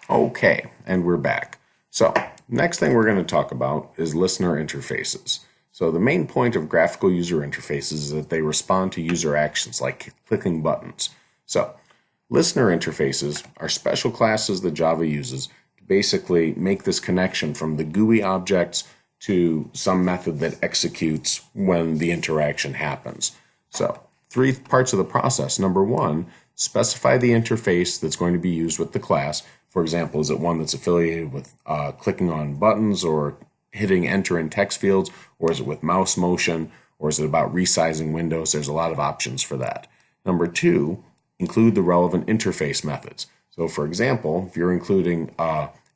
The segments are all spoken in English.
Okay, and we're back. So, next thing we're going to talk about is listener interfaces. So, the main point of graphical user interfaces is that they respond to user actions like clicking buttons. So, listener interfaces are special classes that Java uses to basically make this connection from the GUI objects to some method that executes when the interaction happens. So, three parts of the process. Number one, specify the interface that's going to be used with the class. For example, is it one that's affiliated with clicking on buttons or hitting enter in text fields, or is it with mouse motion, or is it about resizing windows? There's a lot of options for that. Number two, include the relevant interface methods. So for example, if you're including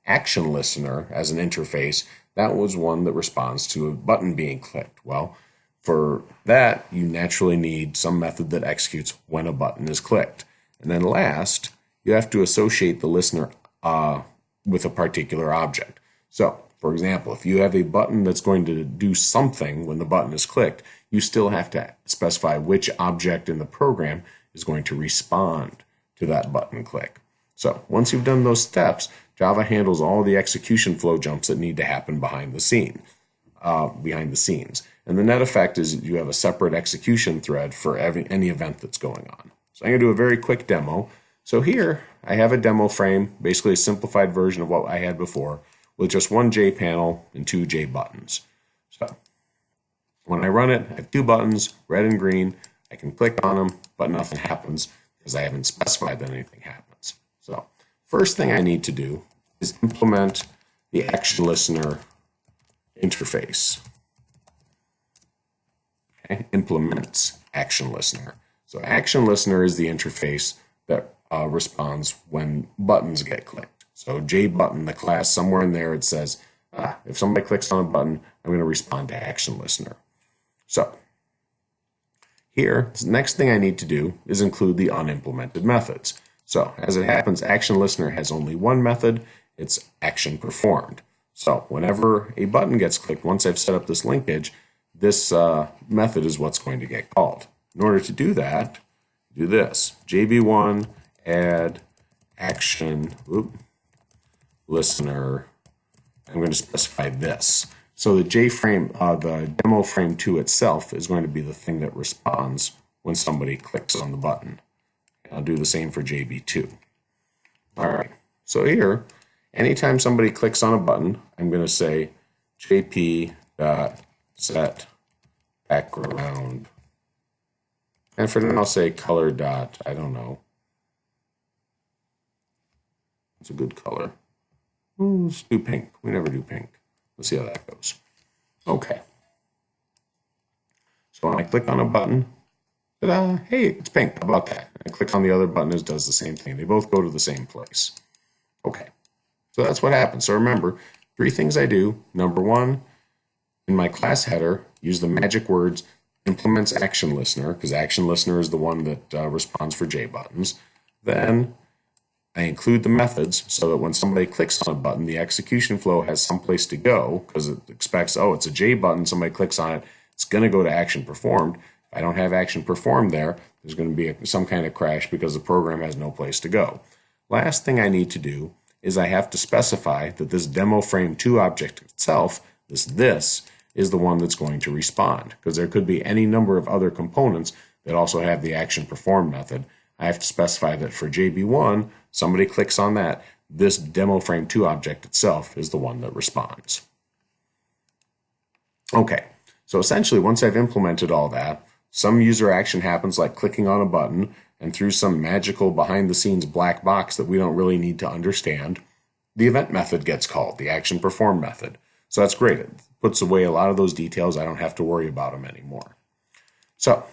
action listener as an interface, that was one that responds to a button being clicked. Well, for that, you naturally need some method that executes when a button is clicked. And then last, you have to associate the listener with a particular object. So, for example, if you have a button that's going to do something when the button is clicked, you still have to specify which object in the program is going to respond to that button click. So, once you've done those steps, Java handles all the execution flow jumps that need to happen behind the scenes. And the net effect is you have a separate execution thread for any event that's going on. So I'm going to do a very quick demo. So here I have a demo frame, basically a simplified version of what I had before, with just one J panel and two J buttons. So when I run it, I have two buttons, red and green. I can click on them, but nothing happens because I haven't specified that anything happens. So first thing I need to do is implement the action listener interface. Okay, implements action listener. So action listener is the interface that responds when buttons get clicked. So JButton, the class, somewhere in there it says, if somebody clicks on a button, I'm going to respond to action listener. So here, the next thing I need to do is include the unimplemented methods. So as it happens, action listener has only one method. It's action performed. So whenever a button gets clicked, once I've set up this linkage, this method is what's going to get called. In order to do that, do this. JB1 add action listener. I'm going to specify this. So the the demo frame 2 itself is going to be the thing that responds when somebody clicks on the button. I'll do the same for JB2. All right. So here, anytime somebody clicks on a button, I'm going to say jp.set background. And for now, I'll say color dot, I don't know. It's a good color. Let's do pink. We never do pink. Let's see how that goes. Okay. So when I click on a button, hey, it's pink. How about that? I click on the other button, it does the same thing. They both go to the same place. Okay. So that's what happens. So remember, three things I do. Number one, in my class header, use the magic words implements action listener, because action listener is the one that responds for J buttons. Then I include the methods so that when somebody clicks on a button, the execution flow has some place to go because it expects, oh, it's a J button, somebody clicks on it, it's going to go to action performed. If I don't have action performed there, there's going to be some kind of crash because the program has no place to go. Last thing I need to do is I have to specify that this demo frame 2 object itself, this is the one that's going to respond, because there could be any number of other components that also have the action performed method. I have to specify that for JB1, somebody clicks on that, this demo frame 2 object itself is the one that responds. Okay, so essentially once I've implemented all that, some user action happens like clicking on a button, and through some magical behind the scenes black box that we don't really need to understand, the event method gets called, the action performed method. So that's great. It puts away a lot of those details. I don't have to worry about them anymore. So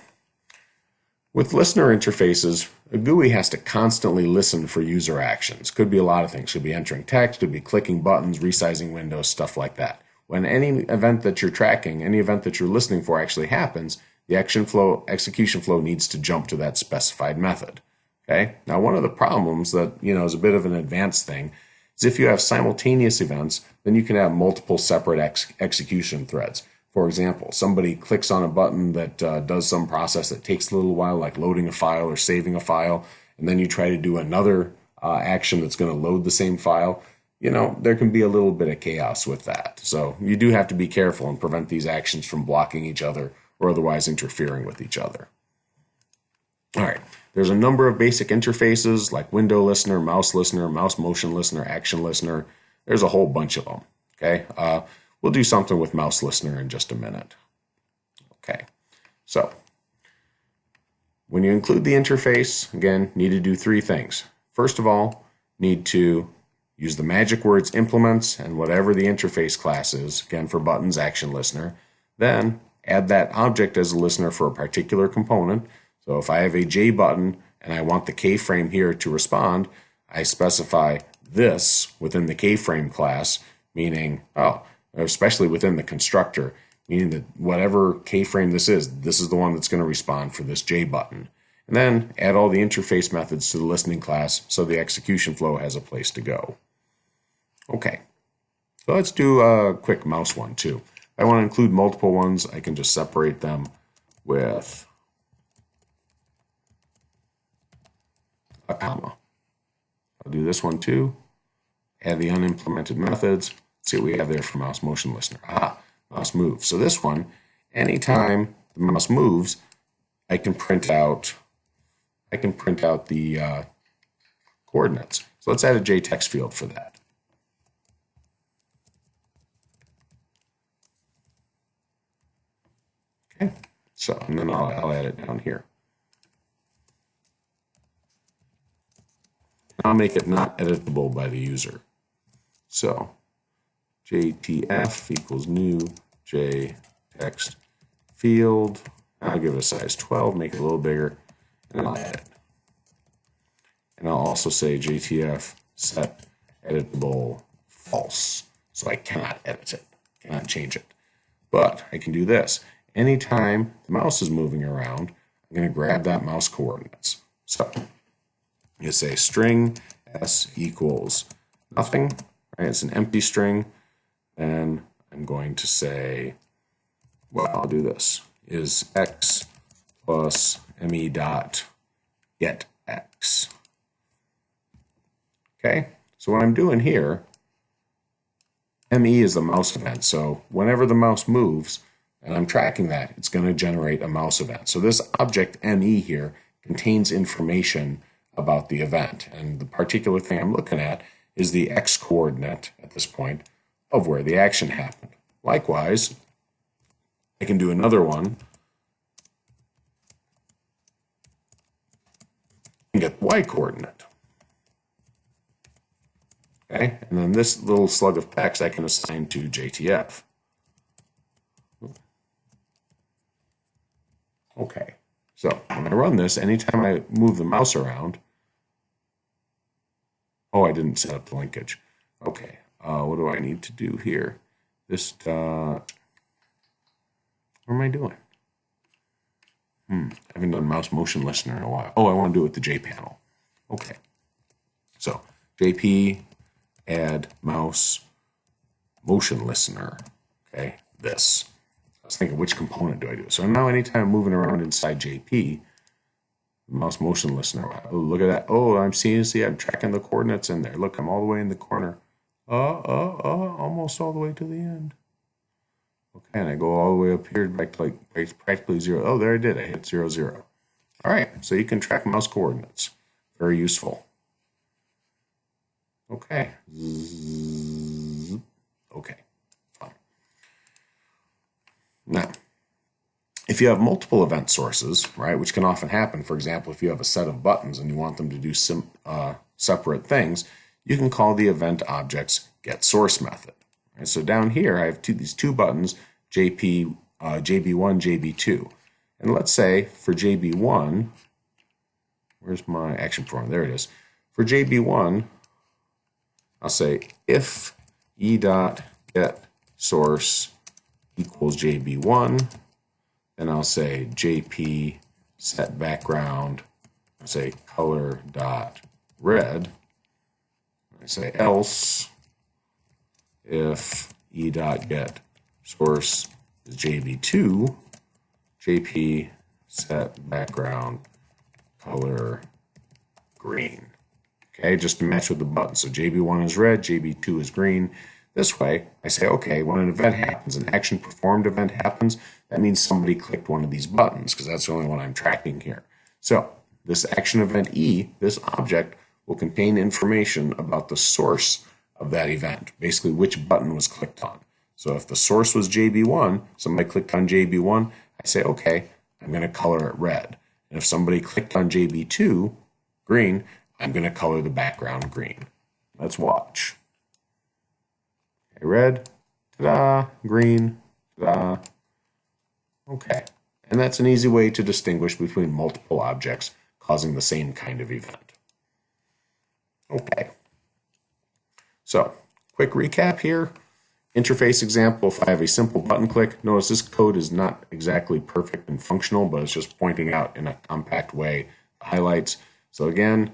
with listener interfaces, a GUI has to constantly listen for user actions. Could be a lot of things. Could be entering text, could be clicking buttons, resizing windows, stuff like that. When any event that you're tracking, any event that you're listening for actually happens, the execution flow needs to jump to that specified method. Okay? Now, one of the problems that is a bit of an advanced thing is if you have simultaneous events, then you can have multiple separate execution threads. For example, somebody clicks on a button that does some process that takes a little while, like loading a file or saving a file, and then you try to do another action that's going to load the same file, there can be a little bit of chaos with that. So you do have to be careful and prevent these actions from blocking each other or otherwise interfering with each other. All right, there's a number of basic interfaces like window listener, mouse motion listener, action listener. There's a whole bunch of them. Okay, we'll do something with mouse listener in just a minute. Okay, so when you include the interface, again, need to do three things. First of all, need to use the magic words implements and whatever the interface class is, again for buttons, action listener. Then add that object as a listener for a particular component. So if I have a J button and I want the K-frame here to respond, I specify this within the K-frame class, meaning, especially within the constructor, meaning that whatever K-frame this is the one that's going to respond for this J button. And then add all the interface methods to the listening class so the execution flow has a place to go. Okay, so let's do a quick mouse one too. If I want to include multiple ones, I can just separate them with a comma. I'll do this one too. Add the unimplemented methods. Let's see what we have there for mouse motion listener. Mouse move. So this one, anytime the mouse moves, I can print out the coordinates. So let's add a JTextfield for that. Okay. So and then I'll add it down here. I'll make it not editable by the user. So JTF equals new JTextfield. I'll give it a size 12, make it a little bigger, and I'll add it. And I'll also say JTF set editable false. So I cannot edit it, cannot change it. But I can do this. Anytime the mouse is moving around, I'm going to grab that mouse coordinates. So you say string s equals nothing, right? It's an empty string. Then I'm going to say, well, I'll do this, is x plus me dot get x. Okay, so what I'm doing here, me is the mouse event. So whenever the mouse moves, and I'm tracking that, it's going to generate a mouse event. So this object me here contains information about the event. And the particular thing I'm looking at is the x coordinate at this point of where the action happened. Likewise, I can do another one and get the y coordinate. Okay, and then this little slug of text I can assign to JTF. Okay, so when I run this, anytime I move the mouse around, I didn't set up the linkage. Okay, what do I need to do here? This dot, what am I doing? I haven't done mouse motion listener in a while. I want to do it with the J panel. Okay, so JP add mouse motion listener. Okay, this. I was thinking, which component do I do? So now anytime I'm moving around inside JP, mouse motion listener. Look at that. I'm tracking the coordinates in there. Look, I'm all the way in the corner. Almost all the way to the end. Okay, and I go all the way up here back to practically 0. There I did. I hit 0, 0. All right, so you can track mouse coordinates. Very useful. Okay. Okay, fine. Now, if you have multiple event sources, right, which can often happen, for example, if you have a set of buttons and you want them to do separate things, you can call the event object's getSource method. Right? So down here, I have these two buttons, JB1, JB2. And let's say for JB1, where's my action form? There it is. For JB1, I'll say if e.getSource equals JB1, then I'll say JP set background, I'll say color dot red. I say else if e dot get source is JB2, JP set background color green. okay, just to match with the button. So JB1 is red, JB2 is green. This way, I say, okay, when an event happens, an action performed event happens, that means somebody clicked one of these buttons because that's the only one I'm tracking here. So this action event E, this object, will contain information about the source of that event, basically which button was clicked on. So if the source was JB1, somebody clicked on JB1, I say, okay, I'm going to color it red. And if somebody clicked on JB2, green, I'm going to color the background green. Let's watch. Okay, red, ta-da, green, ta-da. Okay, and that's an easy way to distinguish between multiple objects causing the same kind of event. Okay, so quick recap here. Interface example, if I have a simple button click, notice this code is not exactly perfect and functional, but it's just pointing out in a compact way the highlights. So again,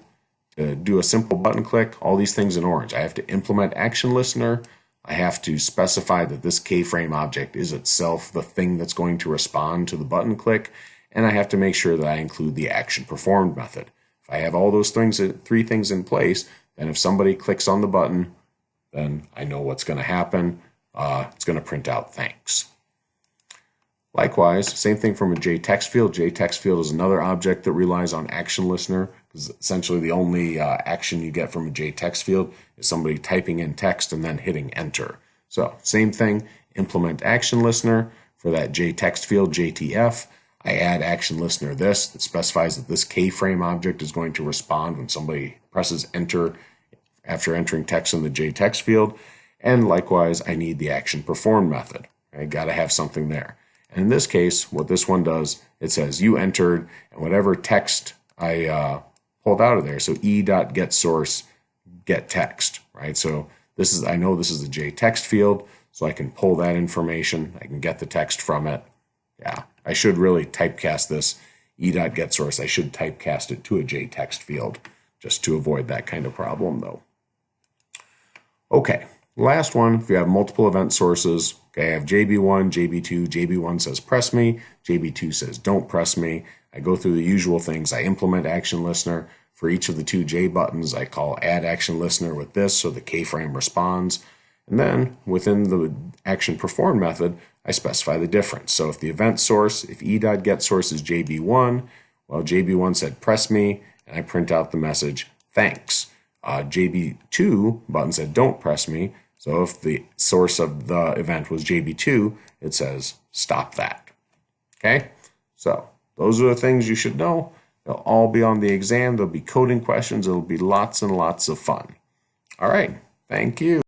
to do a simple button click, all these things in orange. I have to implement action listener. I have to specify that this keyframe object is itself the thing that's going to respond to the button click, and I have to make sure that I include the action performed method. If I have all those things, three things in place, then if somebody clicks on the button, then I know what's going to happen. It's going to print out thanks. Likewise, same thing from a JTextfield. JTextfield is another object that relies on action listener, because essentially the only action you get from a JTextfield is somebody typing in text and then hitting enter. So same thing, implement action listener for that JTextfield, JTF. I add action listener this that specifies that this keyframe object is going to respond when somebody presses enter after entering text in the JTextfield. And likewise, I need the action performed method. I got to have something there. And in this case, what this one does, it says you entered, and whatever text I pulled out of there, so e.getSource get text, right? So this is, I know this is the JTextfield, so I can pull that information. I can get the text from it. Yeah, I should really typecast this e.getSource. I should typecast it to a JTextfield just to avoid that kind of problem, though. Okay. Last one, if you have multiple event sources, okay, I have JB1, JB2, JB1 says press me, JB2 says don't press me. I go through the usual things. I implement action listener. For each of the two J buttons, I call add action listener with this so the keyframe responds. And then within the action perform method, I specify the difference. So if the event source, if e.getSource is JB1, well, JB1 said press me, and I print out the message thanks. JB2 button said don't press me. So if the source of the event was JB2, it says stop that. Okay? So those are the things you should know. They'll all be on the exam. There'll be coding questions. It'll be lots and lots of fun. All right. Thank you.